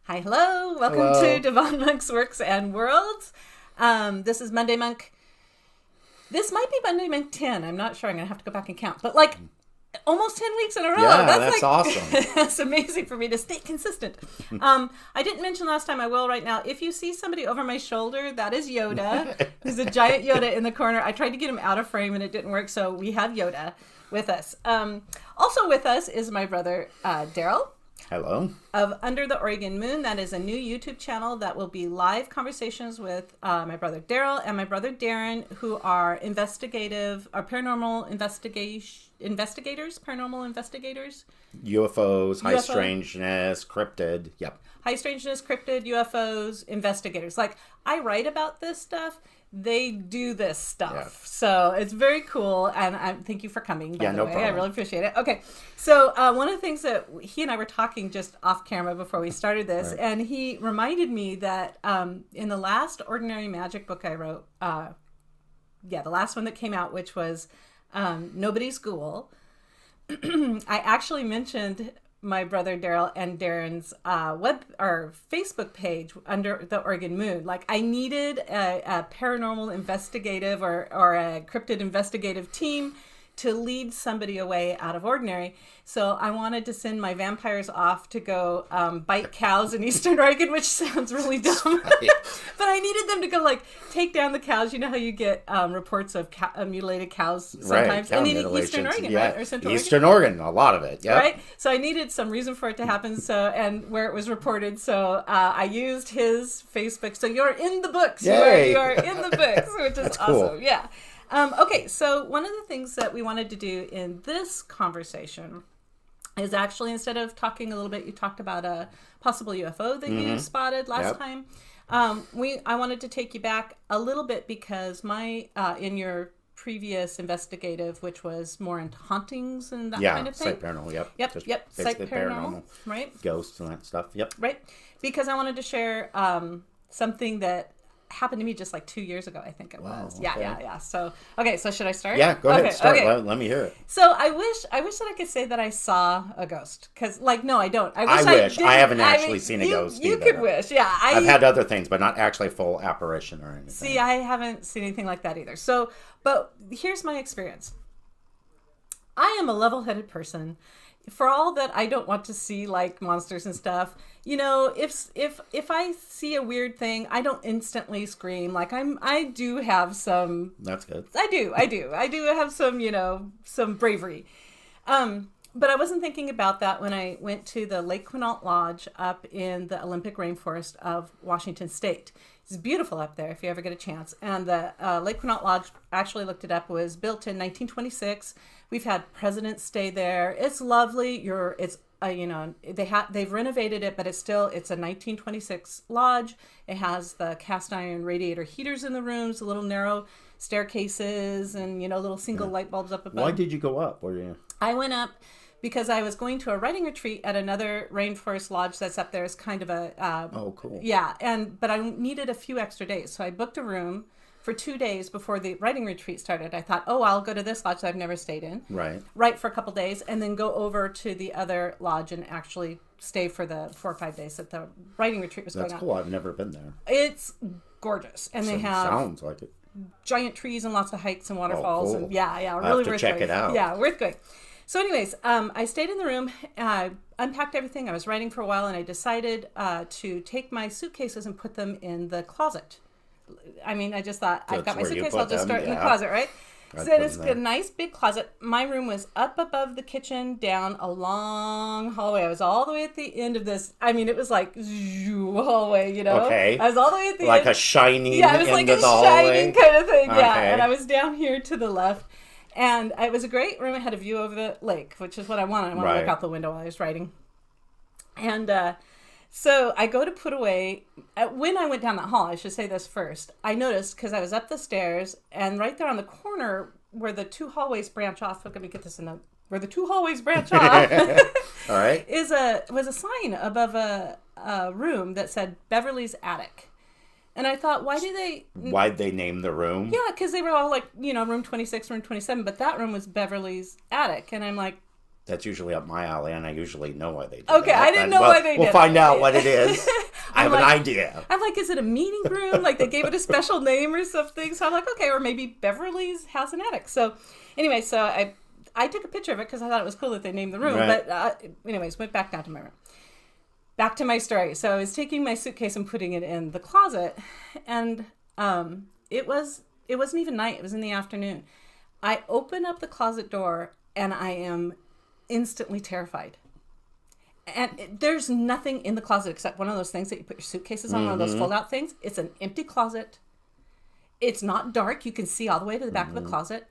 Hi, hello. Welcome to Devon Monk's Works and Worlds. This is Monday Monk. This might be Monday Monk 10. I'm not sure. I'm going to have to go back and count. But like almost 10 weeks in a row. Yeah, that's awesome. That's amazing for me to stay consistent. I didn't mention last time. I will right now. If you see somebody over my shoulder, that is Yoda. There's a giant Yoda in the corner. I tried to get him out of frame and it didn't work. So we have Yoda with us. Also with us is my brother, Darell. Hello. Of Under the Oregon Moon. That is a new YouTube channel that will be live conversations with my brother Darell and my brother Darren, who are paranormal investigators. UFOs, high strangeness, cryptid. Yep. High strangeness, cryptid, UFOs, investigators. Like, I write about this stuff. They do this stuff. Yeah. So it's very cool. And thank you for coming, by the way. Problem. I really appreciate it. Okay. So one of the things that he and I were talking just off camera before we started this, right. And he reminded me that in the last Ordinary Magic book I wrote, the last one that came out, which was Nobody's Ghoul, I actually mentioned my brother Darell and Darren's web or Facebook page, Under the Oregon Moon. Like, I needed a paranormal investigative or a cryptid investigative team to lead somebody away out of ordinary. So I wanted to send my vampires off to go bite cows in Eastern Oregon, which sounds really dumb. But I needed them to go, like, take down the cows. You know how you get reports of mutilated cows sometimes? Right, I needed Eastern Oregon, right? Or Central Eastern Oregon, a lot of it, yeah. Right? So I needed some reason for it to happen, and where it was reported. So I used his Facebook. So you're in the books. Yay. You are in the books, which is That's awesome. Cool. Yeah. Okay, so one of the things that we wanted to do in this conversation is actually, instead of talking a little bit, you talked about a possible UFO that you spotted last time. I wanted to take you back a little bit because in your previous investigative, which was more into hauntings and that kind of thing. Psych paranormal, Yep, psych paranormal, right? Ghosts and that stuff, yep. Right, because I wanted to share something that happened to me just like 2 years ago, I think it was. Okay. Yeah. So should I start? Yeah, go ahead. Start. Okay. Let me hear it. So I wish that I could say that I saw a ghost. Because, like, no, I don't. I wish. I haven't actually seen a ghost You either. could wish, yeah. I've had other things, but not actually a full apparition or anything. See, I haven't seen anything like that either. So, but here's my experience. I am a level-headed person. For all that I don't want to see, like, monsters and stuff, you know, if I see a weird thing, I don't instantly scream. Like, I do have some. That's good. I do have some, some bravery. But I wasn't thinking about that when I went to the Lake Quinault Lodge up in the Olympic rainforest of Washington State. It's beautiful up there if you ever get a chance. And the Lake Quinault Lodge, actually looked it up, was built in 1926. We've had presidents stay there. It's lovely. They've renovated it, but it's a 1926 lodge. It has the cast iron radiator heaters in the rooms, the little narrow staircases, and little single light bulbs up above. Why did you go up? I went up because I was going to a writing retreat at another rainforest lodge that's up there. It's kind of a oh, cool. Yeah, but I needed a few extra days, so I booked a room for 2 days before the writing retreat started. I thought, I'll go to this lodge that I've never stayed in. Right. Write for a couple days, and then go over to the other lodge and actually stay for the 4 or 5 days that the writing retreat was going on. That's cool. I've never been there. It's gorgeous, and they have sounds like it. Giant trees and lots of hikes and waterfalls. Oh, cool. And really I'll have to worth check going. it out. Yeah, worth going. So anyways, I stayed in the room, unpacked everything. I was writing for a while, and I decided to take my suitcases and put them in the closet. I mean, I just thought, I've got my suitcase, I'll just start in the closet, right? So it's a nice big closet. My room was up above the kitchen, down a long hallway. I was all the way at the end of this. I mean, it was like hallway, Okay. I was all the way at the like end. A shining Yeah, it was like a shining kind of thing. Yeah, and I was down here to the left. And it was a great room. It had a view over the lake, which is what I wanted. I wanted to look out the window while I was writing. And so I go to put away. When I went down that hall, I should say this first, I noticed, because I was up the stairs, and right there on the corner where the 2 hallways branch off, let me get this in a, where the 2 hallways branch off, all right, was a sign above a room that said Beverly's Attic. And I thought, why'd they name the room? Yeah, because they were all like, room 26, room 27, but that room was Beverly's Attic. And I'm like, That's usually up my alley, and I usually know why they do Okay, that. I didn't know why they did We'll find out what it is. I have an idea. I'm like, is it a meeting room? Like they gave it a special name or something. So I'm like, okay, or maybe Beverly's has an attic. So anyway, so I took a picture of it because I thought it was cool that they named the room. Right. But anyways, went back down to my room. Back to my story. So I was taking my suitcase and putting it in the closet, and it wasn't even night. It was in the afternoon. I open up the closet door, and I am instantly terrified. And there's nothing in the closet except one of those things that you put your suitcases on, one of those fold-out things. It's an empty closet. It's not dark. You can see all the way to the back of the closet.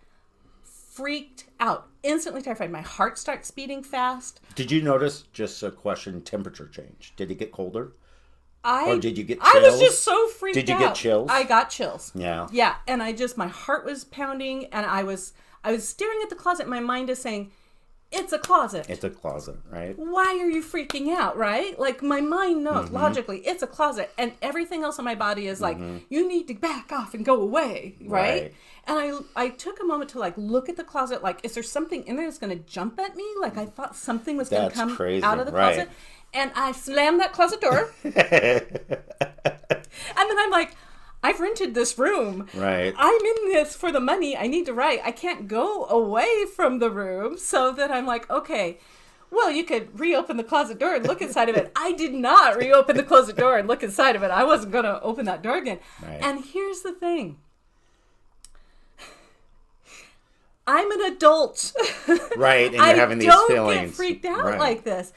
Freaked out. Instantly terrified. My heart starts beating fast. Did you notice, just a question, temperature change? Did it get colder? Or did you get chills? I was just so freaked out. Did you get chills? I got chills. Yeah. Yeah. And my heart was pounding, and I was staring at the closet. My mind is saying, it's a closet. It's a closet, right? Why are you freaking out, right? Like, my mind knows logically it's a closet, and everything else in my body is like, you need to back off and go away, right? And I took a moment to, like, look at the closet, like, is there something in there that's going to jump at me? Like, I thought something was going to come out of the closet. And I slammed that closet door. And then I'm like, I've rented this room. Right. I'm in this for the money. I need to write. I can't go away from the room. So that I'm like, okay, well, you could reopen the closet door and look inside of it. I did not reopen the closet door and look inside of it. I wasn't going to open that door again. Right. And here's the thing. I'm an adult. Right, and you're having these feelings. I don't get freaked out like this.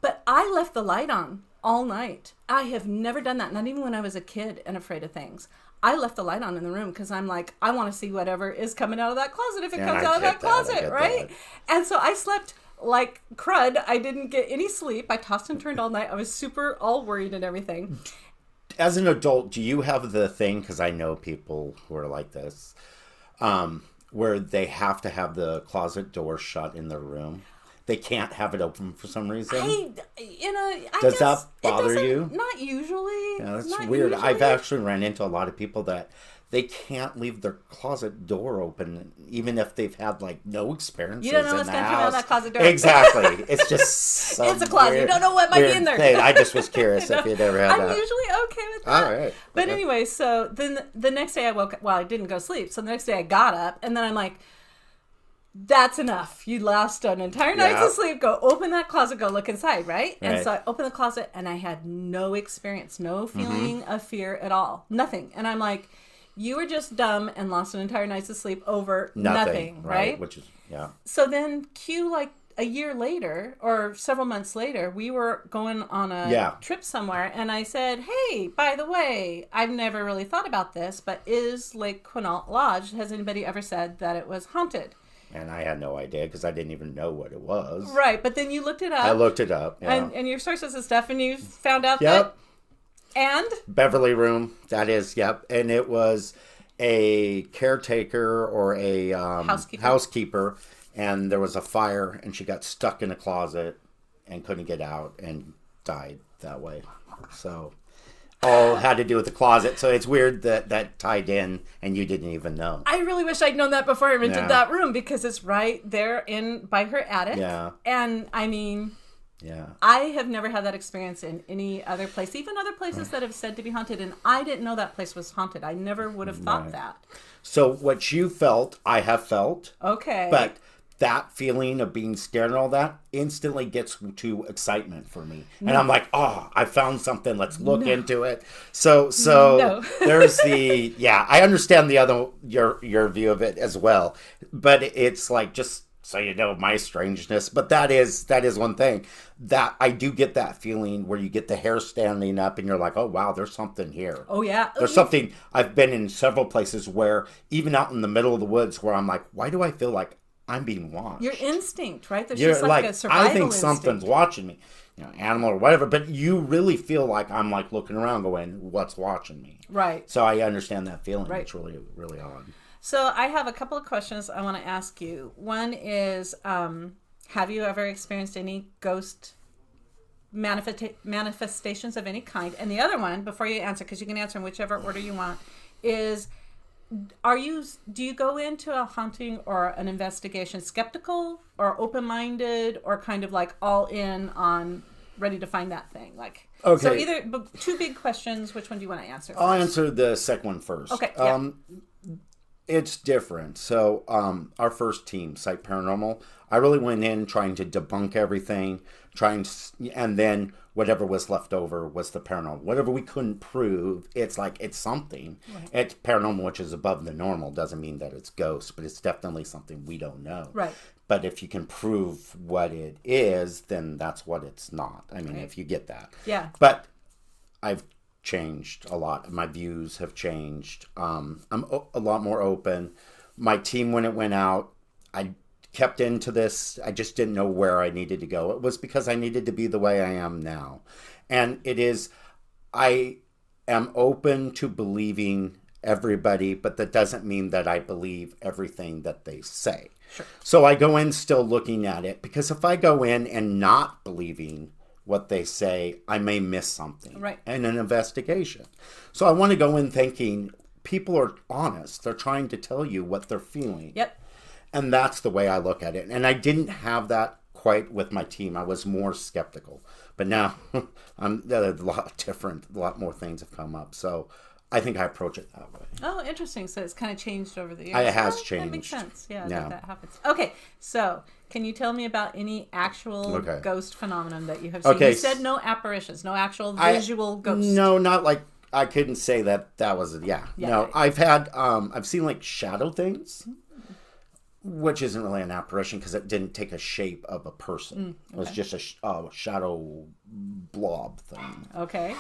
But I left the light on all night. I have never done that, not even when I was a kid and afraid of things. I left the light on in the room because I'm like, I want to see whatever is coming out of that closet if it comes out of that closet, right? And so I slept like crud. I didn't get any sleep. I tossed and turned all night. I was super all worried and everything. As an adult, do you have the thing, because I know people who are like this, where they have to have the closet door shut in their room? They can't have it open for some reason. Does that bother you? Not usually. Yeah, that's weird. Usually. I've actually run into a lot of people that they can't leave their closet door open, even if they've had like no experiences. You don't know what's going to come out of that closet door. Exactly. It's just it's a closet. You don't know what might be in there. Thing. I just was curious if you'd ever had that. I'm usually okay with that. All right. But anyway, so then the next day I woke up. Well, I didn't go to sleep. So the next day I got up, and then I'm like, that's enough. You lost an entire night's of sleep. Go open that closet. Go look inside, right? And so I opened the closet, and I had no experience, no feeling of fear at all. Nothing. And I'm like, you were just dumb and lost an entire night's of sleep over nothing, right? Which is, So then like a year later or several months later, we were going on a trip somewhere, and I said, hey, by the way, I've never really thought about this, but is Lake Quinault Lodge, has anybody ever said that it was haunted? And I had no idea because I didn't even know what it was. Right, but then you looked it up. I looked it up, and your sources and stuff, and you found out that... And? Beverly room, that is, and it was a caretaker or a housekeeper, and there was a fire, and she got stuck in a closet and couldn't get out and died that way. So... all had to do with the closet, so it's weird that tied in and you didn't even know. I really wish I'd known that before I rented that room, because it's right there by her attic. And I mean, I have never had that experience in any other place, even other places that have said to be haunted, and I didn't know that place was haunted. I never would have thought that. So what you felt, I have felt. Okay. But that feeling of being scared and all that instantly gets to excitement for me. And I'm like, I found something. Let's look into it. So there's the, I understand the other, your view of it as well. But it's like, just so you know, my strangeness. But that is one thing that I do get, that feeling where you get the hair standing up and you're like, oh, wow, there's something here. Oh, yeah. There's something. I've been in several places where even out in the middle of the woods where I'm like, why do I feel like I'm being watched? Your instinct, right? There's just like a survival I think instinct. Something's watching me, animal or whatever, but you really feel like I'm like looking around going, what's watching me? Right. So I understand that feeling. Right. It's really, really odd. So I have a couple of questions I want to ask you. One is, have you ever experienced any ghost manifestations of any kind? And the other one, before you answer, because you can answer in whichever order you want, is... do you go into a haunting or an investigation skeptical or open-minded or kind of like all in on ready to find that thing. Like, okay. So either two big questions. Which one do you want to answer first? I'll answer the second one first. Okay. Yeah. It's different. So our first team, Site Paranormal, I really went in trying to debunk everything, and then whatever was left over was the paranormal. Whatever we couldn't prove, it's something. Right. It's paranormal, which is above the normal. Doesn't mean that it's ghosts, but it's definitely something we don't know. Right. But if you can prove what it is, then that's what it's not. I mean, if you get that. Yeah. But I've changed a lot. My views have changed. I'm a lot more open. My team, when it went out, I kept into this. I just didn't know where I needed to go. It was because I needed to be the way I am now. And I am open to believing everybody, but that doesn't mean that I believe everything that they say. Sure. So I go in still looking at it, because if I go in and not believing what they say, I may miss something in an investigation. So I want to go in thinking people are honest. They're trying to tell you what they're feeling. Yep. And that's the way I look at it. And I didn't have that quite with my team. I was more skeptical. But now I'm a lot different. A lot more things have come up. So I think I approach it that way. Oh, interesting. So it's kind of changed over the years. It has changed. That makes sense. Yeah, that happens. Okay, so can you tell me about any actual ghost phenomenon that you have seen? You said no apparitions, no actual visual ghosts. No, not like, I couldn't say that was it. Yeah. No, I've had, I've seen like shadow things, which isn't really an apparition because it didn't take a shape of a person. It was just a shadow blob thing. Okay.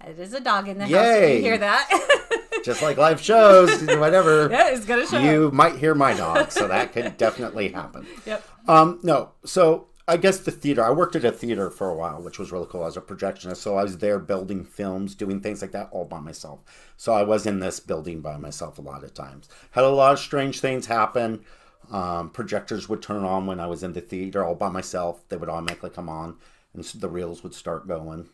It is a dog in the house. Yay. You hear that? Just like live shows, whatever. Yeah, it's going to show. You might hear my dog, so that could definitely happen. Yep. No, so I guess the theater. I worked at a theater for a while, which was really cool. I was a projectionist, so I was there building films, doing things like that all by myself. So I was in this building by myself a lot of times. Had a lot of strange things happen. Projectors would turn on when I was in the theater all by myself. They would automatically come on, and so the reels would start going.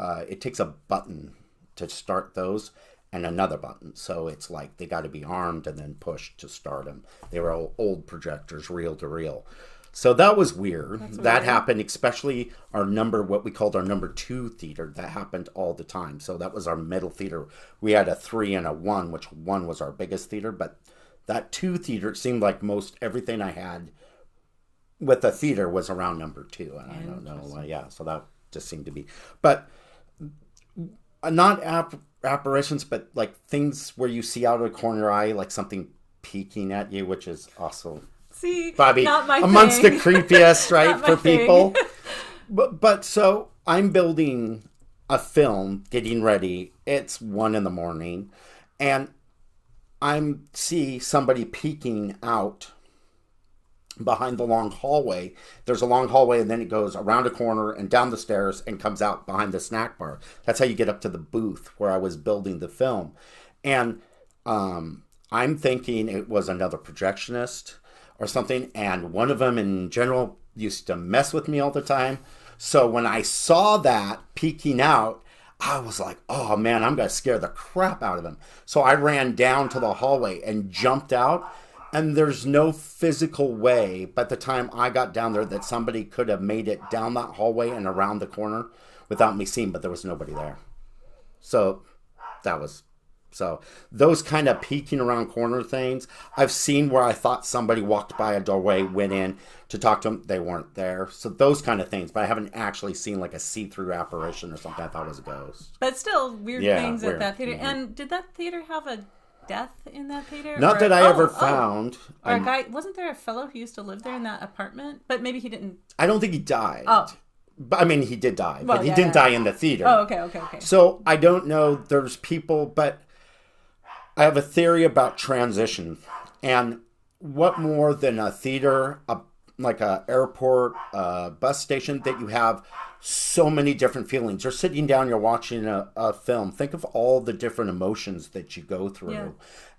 It takes a button to start those and another button. So it's like they got to be armed and then pushed to start them. They were old projectors, reel to reel. So that was weird. That happened, especially what we called our number 2 theater. That happened all the time. So that was our middle theater. We had a 3 and a 1, which 1 was our biggest theater. But that 2 theater, it seemed like most everything I had with the theater was around number 2. And I don't know. So that just seemed to be. But not apparitions, but like things where you see out of the corner of your eye, like something peeking at you, which is also Bobby amongst the creepiest, right, for people. But so I'm building a film, getting ready. It's 1 a.m, and I'm see somebody peeking out behind the long hallway. There's a long hallway, and then it goes around a corner and down the stairs and comes out behind the snack bar. That's how you get up to the booth where I was building the film. And I'm thinking it was another projectionist or something, and one of them in general used to mess with me all the time. So when I saw that peeking out, I was like, oh man, I'm going to scare the crap out of him. So I ran down to the hallway and jumped out. And there's no physical way by the time I got down there that somebody could have made it down that hallway and around the corner without me seeing, but there was nobody there. So those kind of peeking around corner things, I've seen where I thought somebody walked by a doorway, went in to talk to them, they weren't there. So those kind of things, but I haven't actually seen like a see-through apparition or something I thought was a ghost. But still, weird things at that theater. Mm-hmm. And did that theater have a death in that theater? Not that I ever found. Or a guy, wasn't there a fellow who used to live there in that apartment? But maybe he didn't. I don't think he died. Oh. But I mean, he did die. Well, but he didn't die in the theater. Oh, okay. So I don't know. There's people, but I have a theory about transition. And what more than a theater, like a airport, a bus station, that you have so many different feelings. You're sitting down, you're watching a film. Think of all the different emotions that you go through. Yeah.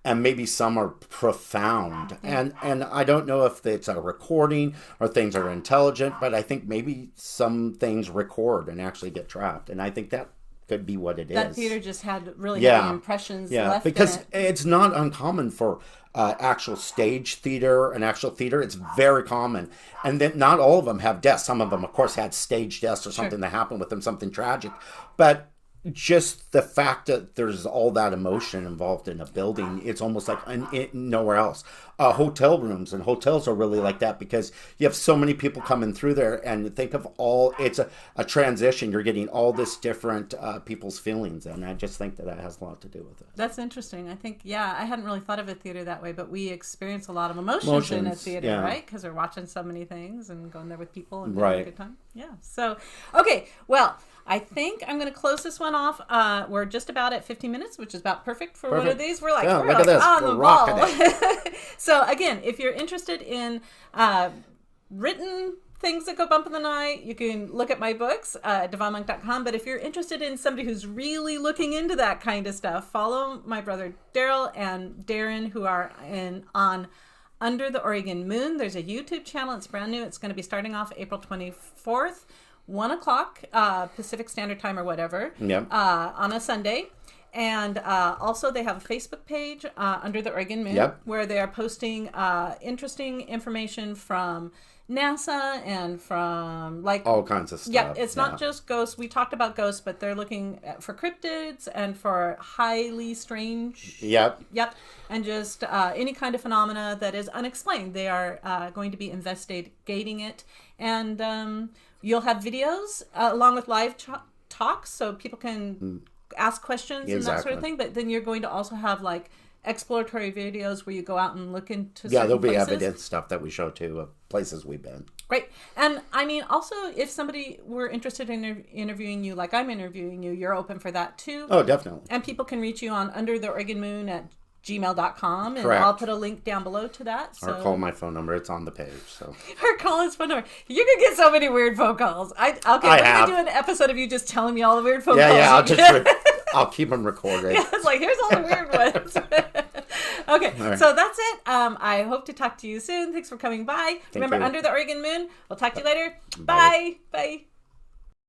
And maybe some are profound. Yeah. And I don't know if it's a recording or things are intelligent, but I think maybe some things record and actually get trapped. And I think that could be what it is. That theater just had really heavy impressions left because in it. It's not uncommon for actual stage theater and actual theater. It's very common. And then not all of them have deaths. Some of them, of course, had stage deaths or something that happened with them, something tragic. But just the fact that there's all that emotion involved in a building, it's almost like nowhere else. Hotel rooms and hotels are really like that because you have so many people coming through there, and think of it's a transition. You're getting all this different people's feelings, and I just think that has a lot to do with it. That's interesting. I think, I hadn't really thought of a theater that way, but we experience a lot of emotions in a theater, right? Because we're watching so many things and going there with people and having a good time. Yeah. So, okay, well, I think I'm going to close this one off. We're just about at 15 minutes, which is about perfect for one of these. We're like, look at this. On we're the rocking ball. it. So again, if you're interested in written things that go bump in the night, you can look at my books at divinemonk.com. But if you're interested in somebody who's really looking into that kind of stuff, follow my brother Darell and Darren, who are on Under the Oregon Moon. There's a YouTube channel. It's brand new. It's going to be starting off April 24th. 1 o'clock Pacific Standard Time or whatever on a Sunday. And also they have a Facebook page, Under the Oregon Moon, where they are posting interesting information from NASA and from all kinds of stuff. Yeah, it's not just ghosts. We talked about ghosts, but they're looking for cryptids and for highly strange. Yep. And just any kind of phenomena that is unexplained. They are going to be investigating it. And you'll have videos along with live talks, so people can ask questions and that sort of thing. But then you're going to also have like exploratory videos where you go out and look into certain there'll be places. Evidence stuff that we show too of places we've been. Right. And I mean, also, if somebody were interested in interviewing you like I'm interviewing you, you're open for that too. Oh, definitely. And people can reach you on UnderTheOregonMoon at gmail.com, and Correct. I'll put a link down below to that. So. Or call my phone number. It's on the page. So. Or call his phone number. You can get so many weird phone calls. We're going to do an episode of you just telling me all the weird phone calls. Yeah, I'll keep them recorded. Yeah, it's like, here's all the weird ones. Okay, right. So that's it. I hope to talk to you soon. Thanks for coming by. Remember, Under the Oregon Moon. We'll talk to you later. Bye. Bye.